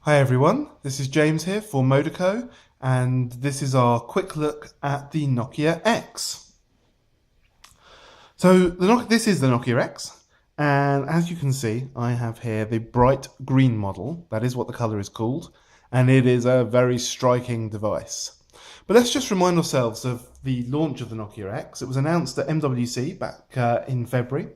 Hi everyone, this is James here for MoDaCo, and this is our quick look at the Nokia X. This is the Nokia X, and as you can see, I have here the bright green model. That is what the color is called, and it is a very striking device. But let's just remind ourselves of the launch of the Nokia X. It was announced at MWC back in February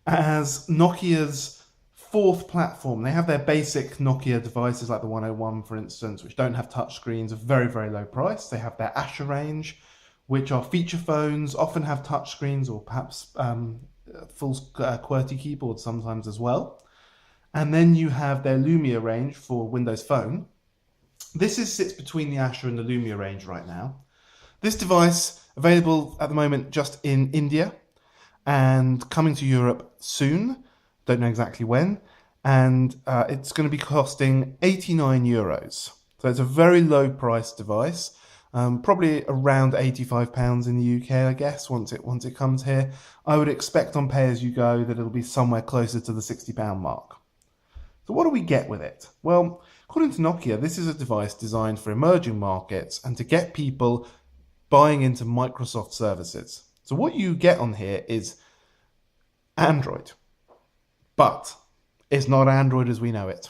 as Nokia's fourth platform. They have their basic Nokia devices like the 101, for instance, which don't have touchscreens, of very, very low price. They have their Asha range, which are feature phones, often have touchscreens or perhaps full QWERTY keyboards sometimes as well. And then you have their Lumia range for Windows Phone. Sits between the Asha and the Lumia range right now. This device available at the moment just in India and coming to Europe soon. Don't know exactly when. And it's going to be costing 89 euros. So it's a very low price device. Probably around £85 in the UK, I guess, once it comes here. I would expect on pay as you go that it'll be somewhere closer to the £60 mark. So what do we get with it? Well, according to Nokia, this is a device designed for emerging markets and to get people buying into Microsoft services. So what you get on here is Android. But it's not Android as we know it,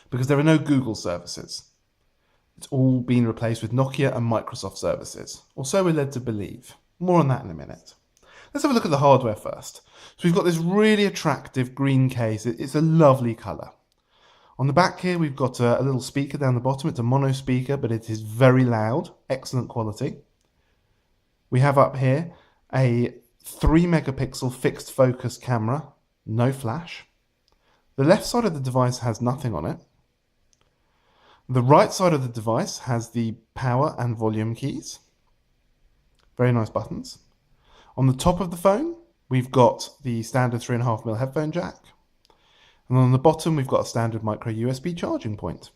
because there are no Google services. It's all been replaced with Nokia and Microsoft services, or so we're led to believe. More on that in a minute. Let's have a look at the hardware first. So we've got this really attractive green case. It's a lovely colour. On the back here, we've got a little speaker down the bottom. It's a mono speaker, but it is very loud, excellent quality. We have up here a 3 megapixel fixed focus camera, no flash. The left side of the device has nothing on it. The right side of the device has the power and volume keys. Very nice buttons. On the top of the phone, we've got the standard 3.5mm headphone jack. And on the bottom, we've got a standard micro USB charging point.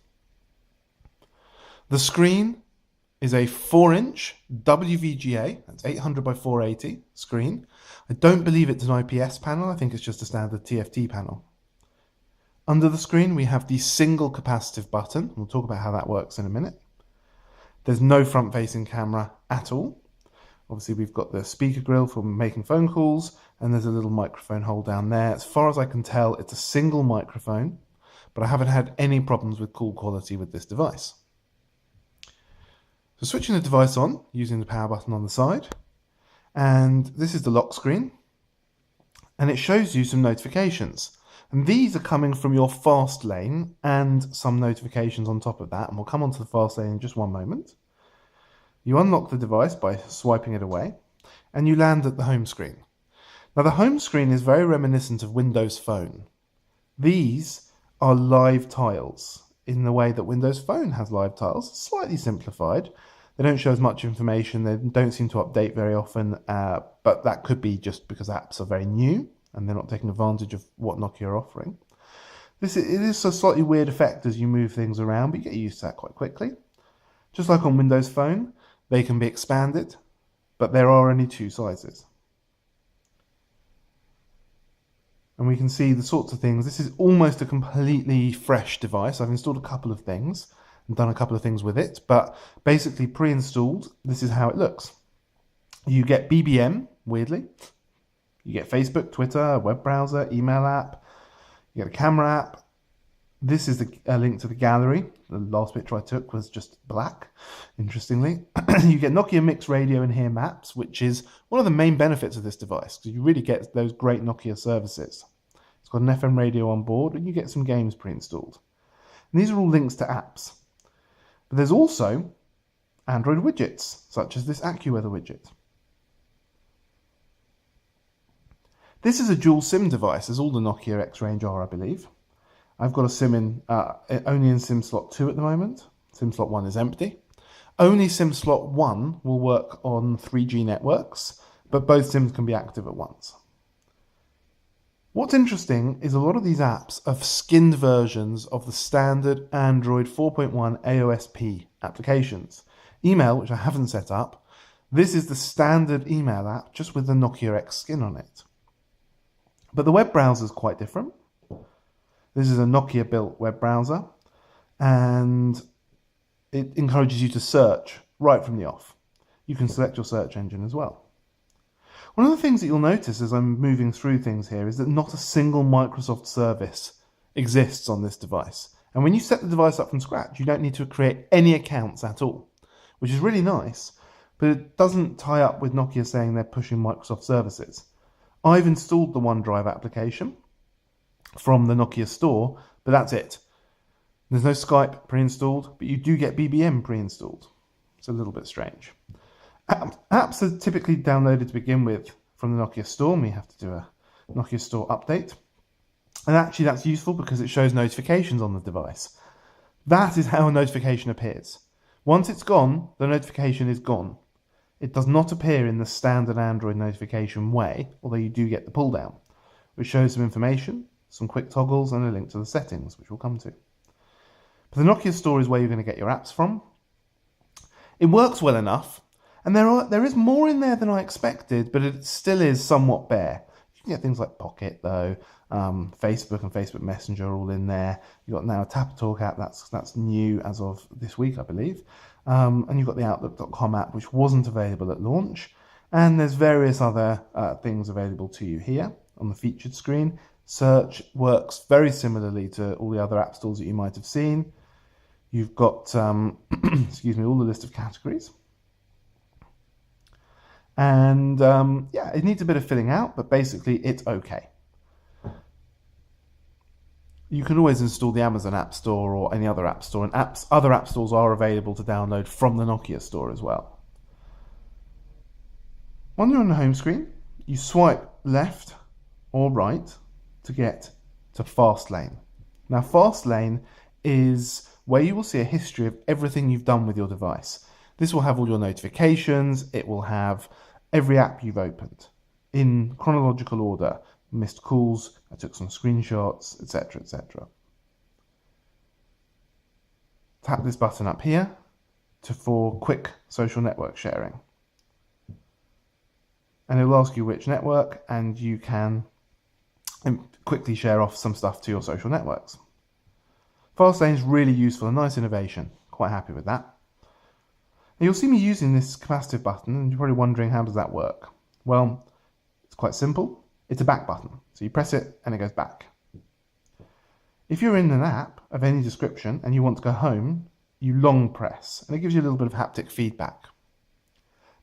The screen is a 4-inch WVGA, that's 800 by 480 screen. I don't believe it's an IPS panel, I think it's just a standard TFT panel. Under the screen we have the single capacitive button. We'll talk about how that works in a minute. There's no front-facing camera at all. Obviously we've got the speaker grill for making phone calls, and there's a little microphone hole down there. As far as I can tell, it's a single microphone, but I haven't had any problems with call quality with this device. So switching the device on using the power button on the side, and this is the lock screen, and it shows you some notifications. And these are coming from your fast lane and some notifications on top of that, and we'll come on to the fast lane in just one moment. You unlock the device by swiping it away, and you land at the home screen. Now the home screen is very reminiscent of Windows Phone. These are live tiles in the way that Windows Phone has live tiles, slightly simplified. They don't show as much information, they don't seem to update very often, but that could be just because apps are very new and they're not taking advantage of what Nokia are offering. It is a slightly weird effect as you move things around, but you get used to that quite quickly. Just like on Windows Phone, they can be expanded, but there are only 2 sizes. And we can see the sorts of things. This is almost a completely fresh device. I've installed a couple of things and done a couple of things with it, but basically pre-installed, this is how it looks. You get BBM, weirdly. You get Facebook, Twitter, a web browser, email app. You get a camera app. This is a link to the gallery. The last picture I took was just black, interestingly. You get Nokia Mix Radio and Hear Maps, which is one of the main benefits of this device, because you really get those great Nokia services. It's got an FM radio on board, and you get some games pre-installed. And these are all links to apps. But there's also Android widgets, such as this AccuWeather widget. This is a dual SIM device, as all the Nokia X range are, I believe. I've got a SIM only in SIM slot 2 at the moment. SIM slot 1 is empty. Only SIM slot 1 will work on 3G networks, but both SIMs can be active at once. What's interesting is a lot of these apps are skinned versions of the standard Android 4.1 AOSP applications. Email, which I haven't set up, this is the standard email app just with the Nokia X skin on it. But the web browser is quite different. This is a Nokia-built web browser. and it encourages you to search right from the off. You can select your search engine as well. One of the things that you'll notice as I'm moving through things here is that not a single Microsoft service exists on this device. And when you set the device up from scratch, you don't need to create any accounts at all, which is really nice, but it doesn't tie up with Nokia saying they're pushing Microsoft services. I've installed the OneDrive application from the Nokia store, but that's it. There's no Skype pre-installed, but you do get BBM pre-installed. It's a little bit strange. Apps are typically downloaded to begin with from the Nokia store, and we have to do a Nokia store update. And actually that's useful because it shows notifications on the device. That is how a notification appears. Once it's gone, the notification is gone. It does not appear in the standard Android notification way, although you do get the pull down, which shows some information, some quick toggles, and a link to the settings, which we'll come to. But the Nokia store is where you're going to get your apps from. It works well enough, and there is more in there than I expected, but it still is somewhat bare. You can get things like Pocket, though. Facebook and Facebook Messenger are all in there. You've got now a Tap Talk app, that's new as of this week, I believe. And you've got the Outlook.com app, which wasn't available at launch. And there's various other things available to you here on the featured screen. Search works very similarly to all the other app stores that you might have seen. You've got, excuse me, all the list of categories. And yeah, it needs a bit of filling out, but basically it's okay. You can always install the Amazon App Store or any other app store, and other app stores are available to download from the Nokia store as well. When you're on the home screen, you swipe left or right to get to Fast Lane. Now, Fast Lane is where you will see a history of everything you've done with your device. This will have all your notifications, it will have every app you've opened in chronological order. Missed calls, I took some screenshots, etc., etc. Tap this button up here for quick social network sharing. And it will ask you which network, and you can quickly share off some stuff to your social networks. Fastlane is really useful, a nice innovation. Quite happy with that. Now you'll see me using this capacitive button, and you're probably wondering, how does that work? Well, it's quite simple. It's a back button. So you press it and it goes back. If you're in an app of any description and you want to go home, you long press, and it gives you a little bit of haptic feedback.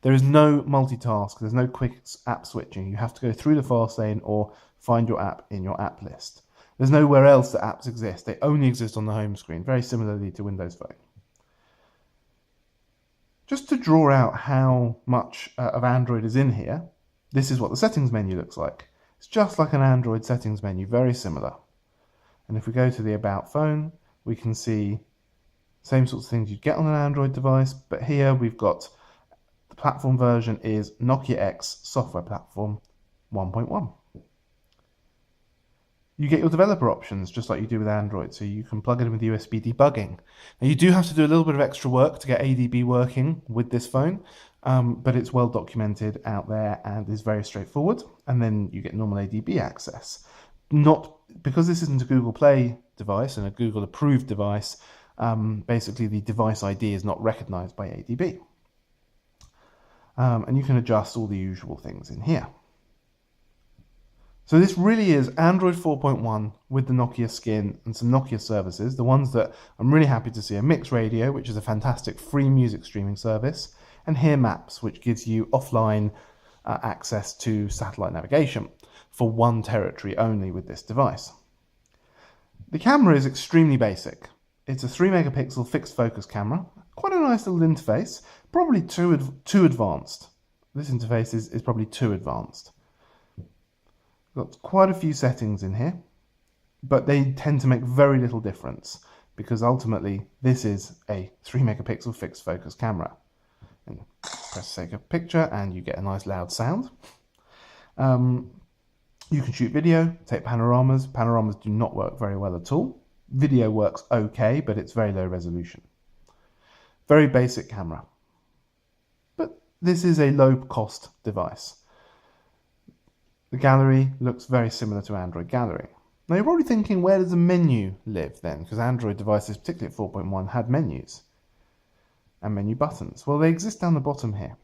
There is no multitask, there's no quick app switching. You have to go through the fast lane or find your app in your app list. There's nowhere else that apps exist. They only exist on the home screen, very similarly to Windows Phone. Just to draw out how much of Android is in here, this is what the settings menu looks like. It's just like an Android settings menu, very similar. And if we go to the About Phone, we can see same sorts of things you'd get on an Android device, but here we've got the platform version is Nokia X software platform 1.1. You get your developer options just like you do with Android, so you can plug it in with USB debugging. Now you do have to do a little bit of extra work to get ADB working with this phone, but it's well documented out there and is very straightforward. And then you get normal ADB access. Not because this isn't a Google Play device and a Google approved device, basically the device ID is not recognized by ADB. And you can adjust all the usual things in here. So this really is Android 4.1 with the Nokia skin and some Nokia services. The ones that I'm really happy to see are Mix Radio, which is a fantastic free music streaming service, and Here Maps, which gives you offline access to satellite navigation for one territory only with this device. The camera is extremely basic. It's a 3 megapixel fixed focus camera, quite a nice little interface, probably too advanced. This interface is probably too advanced. Got quite a few settings in here, but they tend to make very little difference because ultimately this is a 3 megapixel fixed focus camera. And press take a picture and you get a nice loud sound. You can shoot video, take panoramas. Panoramas do not work very well at all. Video works okay, but it's very low resolution. Very basic camera. But this is a low cost device. The gallery looks very similar to Android Gallery. Now you're probably thinking, where does the menu live then? Because Android devices, particularly at 4.1, had menus and menu buttons. Well, they exist down the bottom here.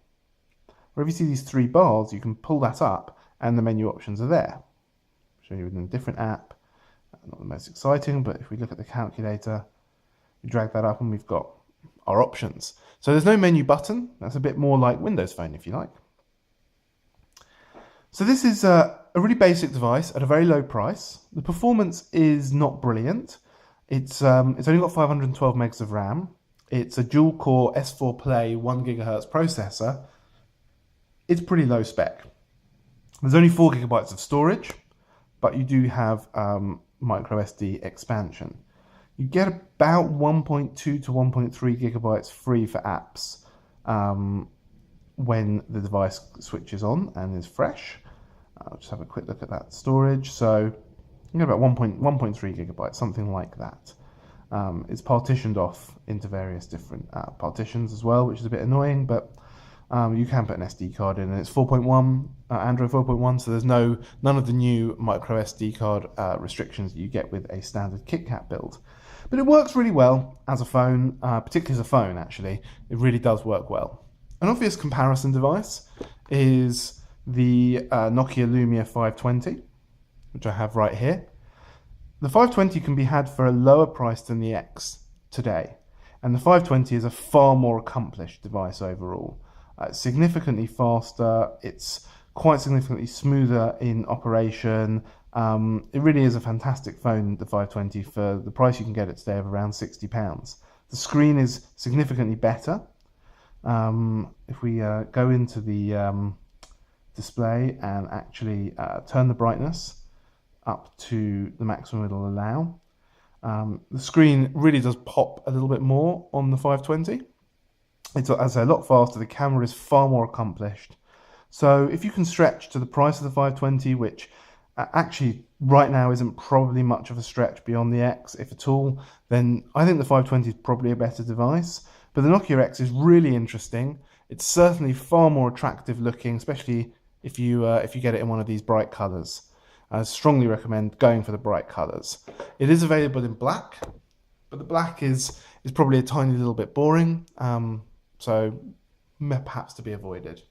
Where if you see these three bars, you can pull that up and the menu options are there. I'll show you in a different app. Not the most exciting, but if we look at the calculator, we drag that up and we've got our options. So there's no menu button. That's a bit more like Windows Phone, if you like. So this is a really basic device at a very low price. The performance is not brilliant. It's only got 512 megs of RAM. It's a dual-core S4 Play 1 GHz processor. It's pretty low spec. There's only 4 GB of storage, but you do have micro SD expansion. You get about 1.2 to 1.3 gigabytes free for apps when the device switches on and is fresh. I'll just have a quick look at that storage. So you get about 1.3 gigabytes, something like that. It's partitioned off into various different partitions as well, which is a bit annoying, but you can put an SD card in, and it's 4.1, Android 4.1, so there's none of the new micro SD card restrictions that you get with a standard KitKat build. But it works really well as a phone, particularly as a phone actually. It really does work well. An obvious comparison device is the Nokia Lumia 520, which I have right here. The 520 can be had for a lower price than the X today, and the 520 is a far more accomplished device overall. It's significantly faster, it's quite significantly smoother in operation. It really is a fantastic phone, the 520, for the price you can get it today of around £60. The screen is significantly better. If we go into the display and actually turn the brightness up to the maximum it'll allow, the screen really does pop a little bit more on the 520. It's, as I say, a lot faster. The camera is far more accomplished. So if you can stretch to the price of the 520, which actually right now isn't probably much of a stretch beyond the X, if at all, then I think the 520 is probably a better device. But the Nokia X is really interesting. It's certainly far more attractive looking, especially if you get it in one of these bright colours. I strongly recommend going for the bright colours. It is available in black, but the black is probably a tiny little bit boring. So perhaps to be avoided.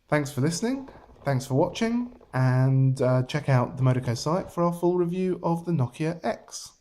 Thanks for listening, thanks for watching, and check out the MoDaCo site for our full review of the Nokia X.